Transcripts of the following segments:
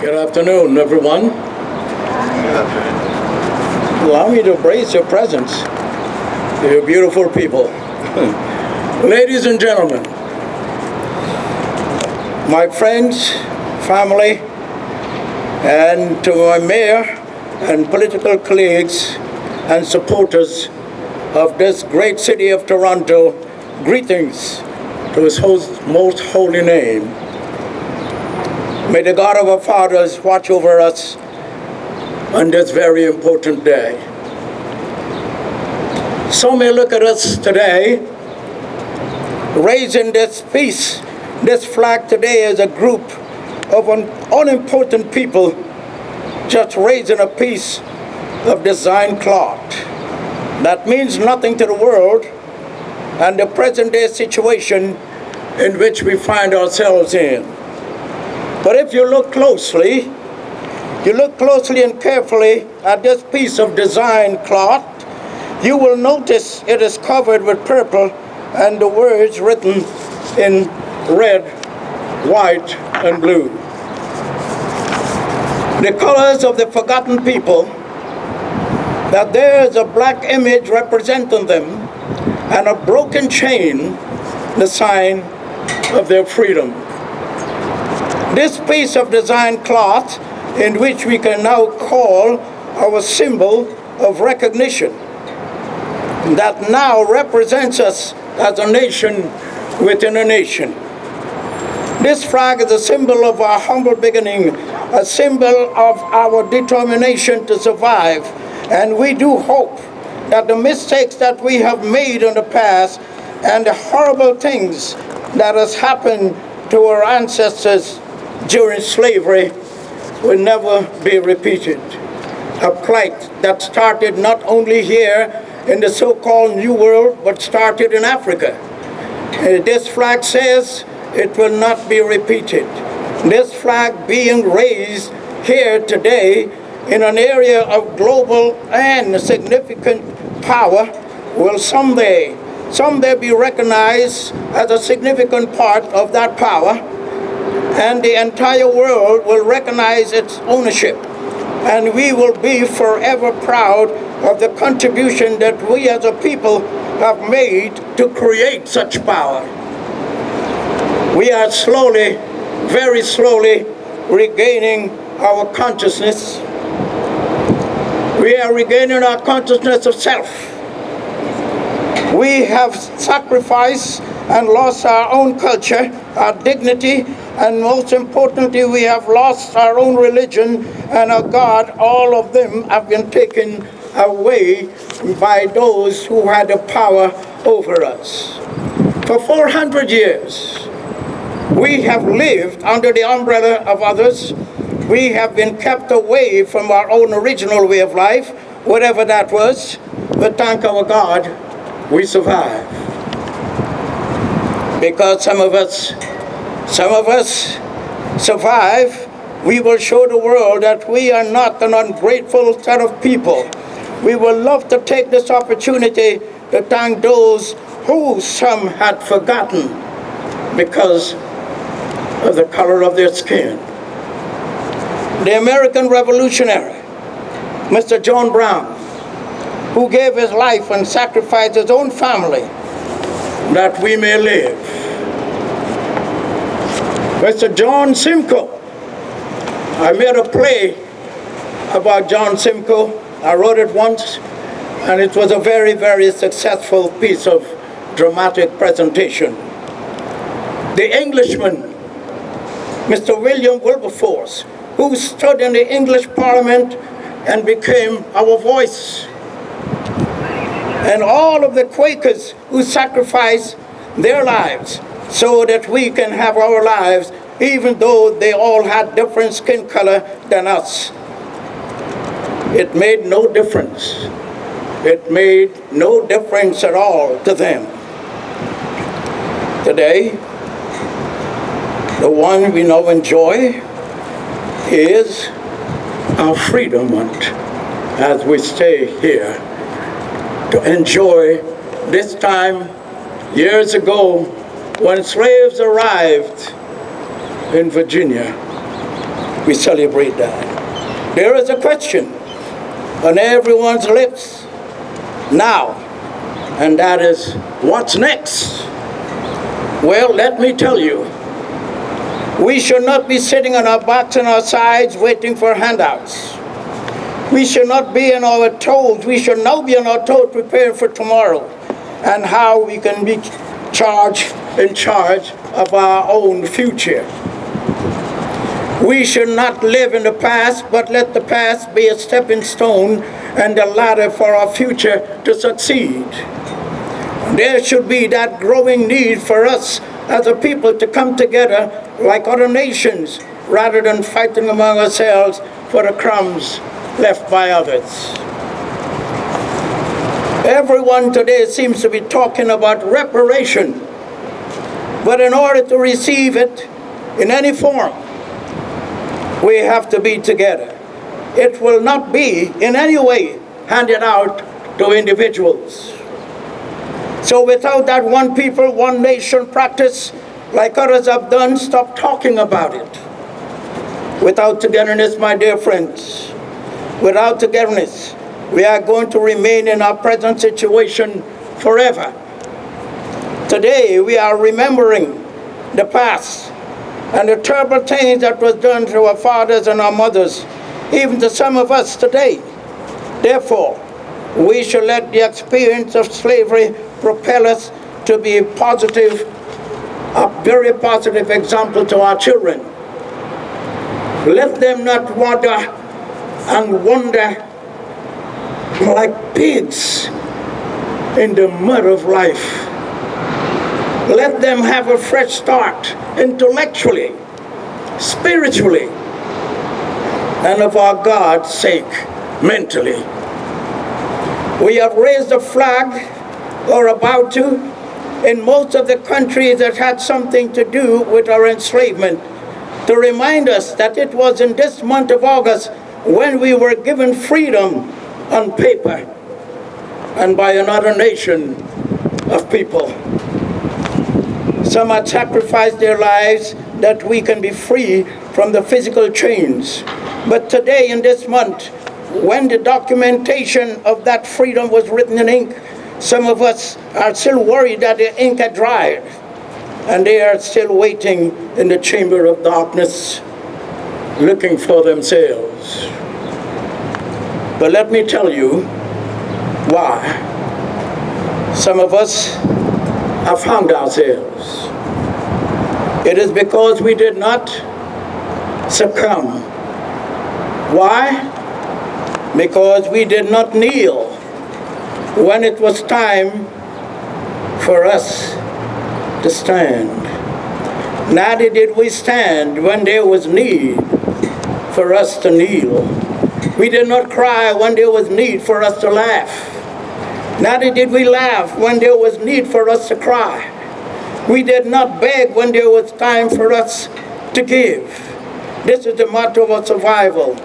Good afternoon, everyone. Allow me to embrace your presence. You're beautiful people. Ladies and gentlemen, my friends, family, and to my mayor and political colleagues and supporters of this great city of Toronto, greetings to his most holy name. May the God of our fathers watch over us on this very important day. Some may look at us today, raising this peace, this flag today as a group of unimportant people just raising a piece of design cloth. That means nothing to the world and the present day situation in which we find ourselves in. But if you look closely and carefully at this piece of design cloth, you will notice it is covered with purple and the words written in red, white, and blue. The colors of the forgotten people, that there is a black image representing them and a broken chain, the sign of their freedom. This piece of design cloth, in which we can now call our symbol of recognition, that now represents us as a nation within a nation. This flag is a symbol of our humble beginning, a symbol of our determination to survive, and we do hope that the mistakes that we have made in the past and the horrible things that has happened to our ancestors during slavery will never be repeated. A plight that started not only here in the so-called New World, but started in Africa. This flag says it will not be repeated. This flag being raised here today in an area of global and significant power will someday be recognized as a significant part of that power, and the entire world will recognize its ownership, and we will be forever proud of the contribution that we as a people have made to create such power. We are slowly, very slowly, regaining our consciousness. We are regaining our consciousness of self. We have sacrificed and lost our own culture, our dignity, and most importantly, we have lost our own religion and our God. All of them have been taken away by those who had the power over us. For 400 years, we have lived under the umbrella of others. We have been kept away from our own original way of life, whatever that was. But thank our God, we survived. Because some of us survive, we will show the world that we are not an ungrateful set of people. We will love to take this opportunity to thank those who some had forgotten because of the color of their skin. The American revolutionary, Mr. John Brown, who gave his life and sacrificed his own family that we may live. Mr. John Simcoe. I made a play about John Simcoe. I wrote it once, and it was a very, very successful piece of dramatic presentation. The Englishman, Mr. William Wilberforce, who stood in the English Parliament and became our voice. And all of the Quakers who sacrificed their lives so that we can have our lives, even though they all had different skin color than us. It made no difference. It made no difference at all to them. Today, the one we now enjoy is our freedom month as we stay here to enjoy this time years ago when slaves arrived in Virginia. we celebrate that. There is a question on everyone's lips now, and that is, what's next? Well, let me tell you, we should not be sitting on our backs and our sides waiting for handouts. We should not be on our toes. We should now be on our toes prepared for tomorrow and how we can be in charge of our own future. We should not live in the past, but let the past be a stepping stone and a ladder for our future to succeed. There should be that growing need for us as a people to come together like other nations rather than fighting among ourselves for the crumbs left by others. Everyone today seems to be talking about reparation, but in order to receive it in any form, we have to be together. It will not be in any way handed out to individuals. So without that one people, one nation practice, like others have done, stop talking about it. Without togetherness, my dear friends, without togetherness, we are going to remain in our present situation forever. Today, we are remembering the past and the terrible things that was done to our fathers and our mothers, even to some of us today. Therefore, we should let the experience of slavery propel us to be positive, a very positive example to our children. Let them not wander and wander like pigs in the mud of life. Let them have a fresh start intellectually, spiritually, and of our God's sake, mentally. We have raised a flag, or about to, in most of the countries that had something to do with our enslavement, to remind us that it was in this month of August when we were given freedom on paper and by another nation of people. Some had sacrificed their lives that we can be free from the physical chains. But today in this month, when the documentation of that freedom was written in ink, some of us are still worried that the ink had dried, and they are still waiting in the chamber of darkness, looking for themselves. But let me tell you why. Some of us have found ourselves. It is because we did not succumb. Why? Because we did not kneel when it was time for us to stand. Neither did we stand when there was need for us to kneel. We did not cry when there was need for us to laugh. Neither did we laugh when there was need for us to cry. We did not beg when there was time for us to give. This is the motto of our survival.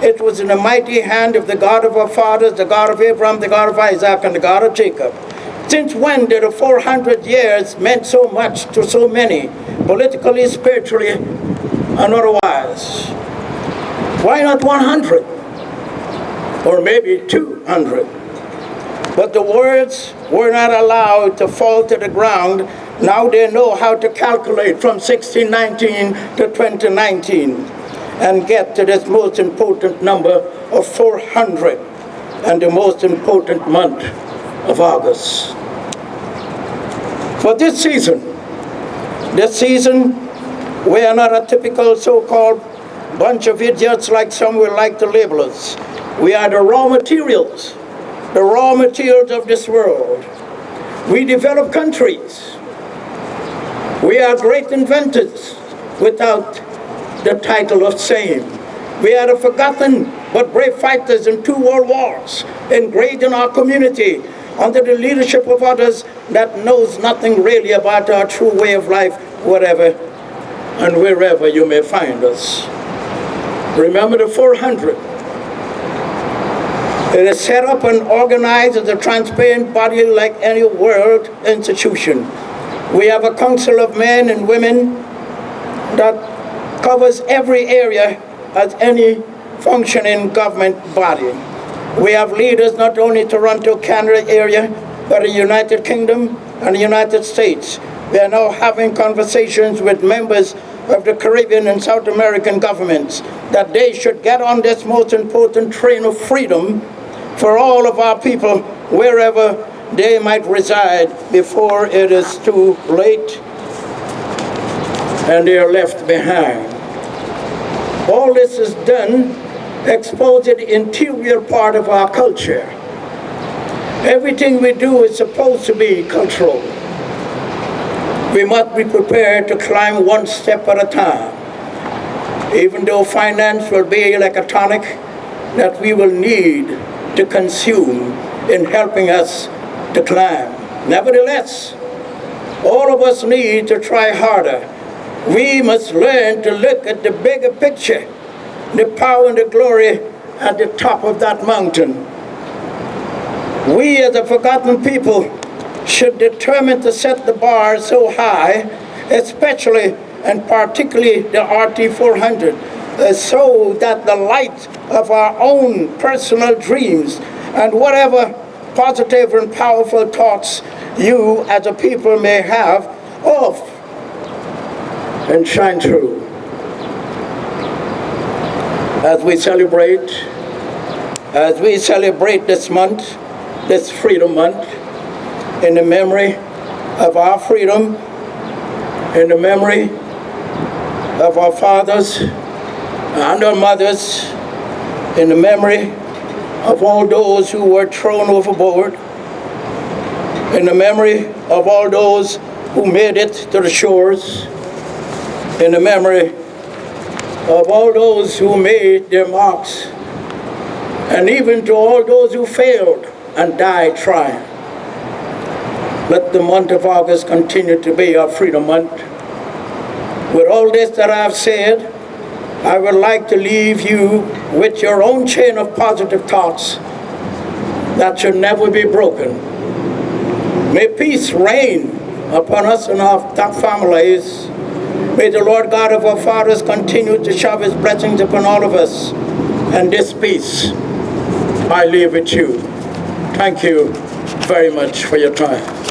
It was in the mighty hand of the God of our fathers, the God of Abraham, the God of Isaac, and the God of Jacob. Since when did the 400 years meant so much to so many, politically, spiritually, and otherwise? Why not 100? Or maybe 200? But the words were not allowed to fall to the ground. Now they know how to calculate from 1619 to 2019 and get to this most important number of 400 and the most important month of August. For this season, we are not a typical so-called bunch of idiots like some would like to label us. We are the raw materials of this world. We develop countries. We are great inventors without the title of same. We are the forgotten but brave fighters in 2 world wars, engraved in our community under the leadership of others that knows nothing really about our true way of life, whatever and wherever you may find us. Remember the 400. It is set up and organized as a transparent body like any world institution. We have a council of men and women that covers every area as any functioning government body. We have leaders not only Toronto, Canada area, but in the United Kingdom and the United States. We are now having conversations with members of the Caribbean and South American governments that they should get on this most important train of freedom for all of our people, wherever they might reside, before it is too late and they are left behind. All this is done exposing the interior part of our culture. Everything we do is supposed to be cultural. We must be prepared to climb one step at a time, even though finance will be like a tonic that we will need to consume in helping us to climb. Nevertheless, all of us need to try harder. We must learn to look at the bigger picture, the power and the glory at the top of that mountain. We as a forgotten people should determine to set the bar so high, especially and particularly the RT400, so that the light of our own personal dreams and whatever positive and powerful thoughts you as a people may have of and shine through. As we celebrate this month, this Freedom Month, in the memory of our freedom, in the memory of our fathers and our mothers, in the memory of all those who were thrown overboard, in the memory of all those who made it to the shores, in the memory of all those who made their marks, and even to all those who failed and died trying. Let the month of August continue to be our Freedom Month. With all this that I've said, I would like to leave you with your own chain of positive thoughts that should never be broken. May peace reign upon us and our families. May the Lord God of our fathers continue to shower his blessings upon all of us. And this peace I leave with you. Thank you very much for your time.